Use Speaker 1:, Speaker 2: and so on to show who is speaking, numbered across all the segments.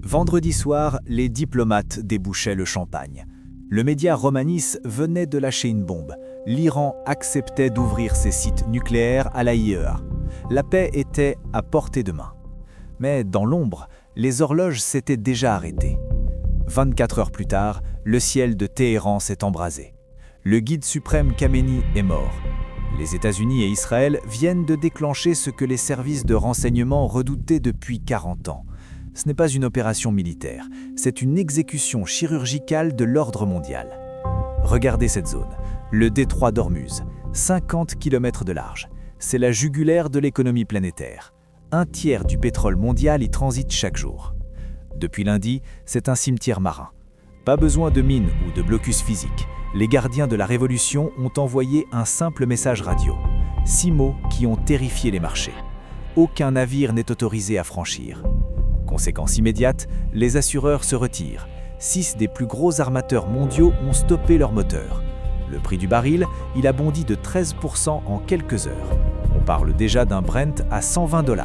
Speaker 1: Vendredi soir, les diplomates débouchaient le champagne. Le média Romanis venait de lâcher une bombe. L'Iran acceptait d'ouvrir ses sites nucléaires à la IAEA. La paix était à portée de main. Mais dans l'ombre, les horloges s'étaient déjà arrêtées. 24 heures plus tard, le ciel de Téhéran s'est embrasé. Le guide suprême Khamenei est mort. Les États-Unis et Israël viennent de déclencher ce que les services de renseignement redoutaient depuis 40 ans. Ce n'est pas une opération militaire, c'est une exécution chirurgicale de l'ordre mondial. Regardez cette zone, le détroit d'Ormuz, 50 km de large. C'est la jugulaire de l'économie planétaire. Un tiers du pétrole mondial y transite chaque jour. Depuis lundi, c'est un cimetière marin. Pas besoin de mines ou de blocus physiques. Les gardiens de la Révolution ont envoyé un simple message radio. 6 mots qui ont terrifié les marchés. Aucun navire n'est autorisé à franchir. Conséquence immédiate, les assureurs se retirent. 6 des plus gros armateurs mondiaux ont stoppé leurs moteurs. Le prix du baril, il a bondi de 13% en quelques heures. On parle déjà d'un Brent à 120 $.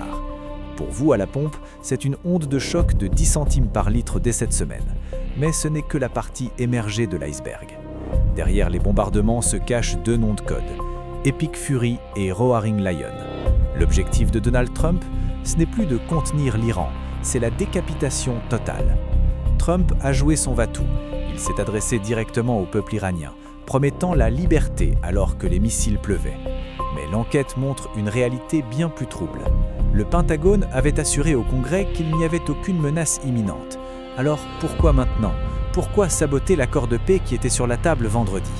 Speaker 1: Pour vous à la pompe, c'est une onde de choc de 10 centimes par litre dès cette semaine. Mais ce n'est que la partie émergée de l'iceberg. Derrière les bombardements se cachent 2 noms de code, Epic Fury et Roaring Lion. L'objectif de Donald Trump, ce n'est plus de contenir l'Iran, c'est la décapitation totale. Trump a joué son va-tout. Il s'est adressé directement au peuple iranien, promettant la liberté alors que les missiles pleuvaient. Mais l'enquête montre une réalité bien plus trouble. Le Pentagone avait assuré au Congrès qu'il n'y avait aucune menace imminente. Alors pourquoi maintenant ? Pourquoi saboter l'accord de paix qui était sur la table vendredi ?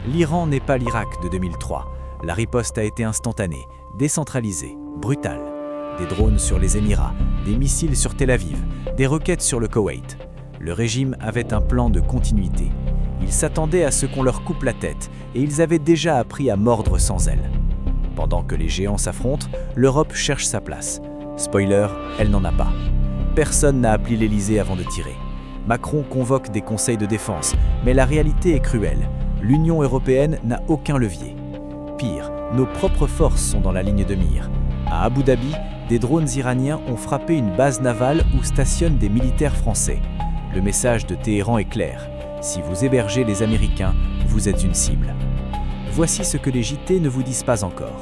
Speaker 1: L'Iran n'est pas l'Irak de 2003. La riposte a été instantanée, décentralisée, brutale. Des drones sur les Émirats, des missiles sur Tel Aviv, des roquettes sur le Koweït. Le régime avait un plan de continuité. Ils s'attendaient à ce qu'on leur coupe la tête et ils avaient déjà appris à mordre sans ailes. Pendant que les géants s'affrontent, l'Europe cherche sa place. Spoiler, elle n'en a pas. Personne n'a appelé l'Élysée avant de tirer. Macron convoque des conseils de défense, mais la réalité est cruelle. L'Union européenne n'a aucun levier. Pire, nos propres forces sont dans la ligne de mire. À Abu Dhabi, des drones iraniens ont frappé une base navale où stationnent des militaires français. Le message de Téhéran est clair. Si vous hébergez les Américains, vous êtes une cible. Voici ce que les JT ne vous disent pas encore.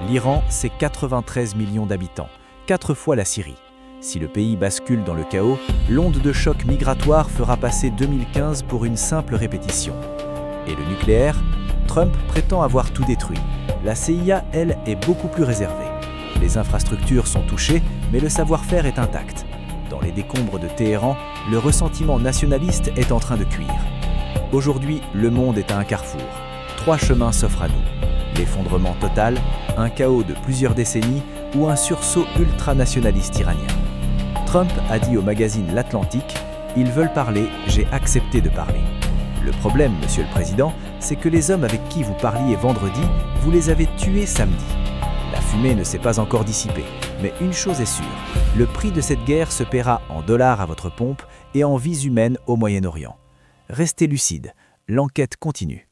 Speaker 1: L'Iran, c'est 93 millions d'habitants, 4 fois la Syrie. Si le pays bascule dans le chaos, l'onde de choc migratoire fera passer 2015 pour une simple répétition. Et le nucléaire ? Trump prétend avoir tout détruit. La CIA, elle, est beaucoup plus réservée. Les infrastructures sont touchées, mais le savoir-faire est intact. Dans les décombres de Téhéran, le ressentiment nationaliste est en train de cuire. Aujourd'hui, le monde est à un carrefour. 3 chemins s'offrent à nous. L'effondrement total, un chaos de plusieurs décennies ou un sursaut ultranationaliste iranien. Trump a dit au magazine L'Atlantique « Ils veulent parler, j'ai accepté de parler ». Le problème, Monsieur le Président, c'est que les hommes avec qui vous parliez vendredi, vous les avez tués samedi. La fumée ne s'est pas encore dissipée, mais une chose est sûre, le prix de cette guerre se paiera en dollars à votre pompe et en vies humaines au Moyen-Orient. Restez lucides, l'enquête continue.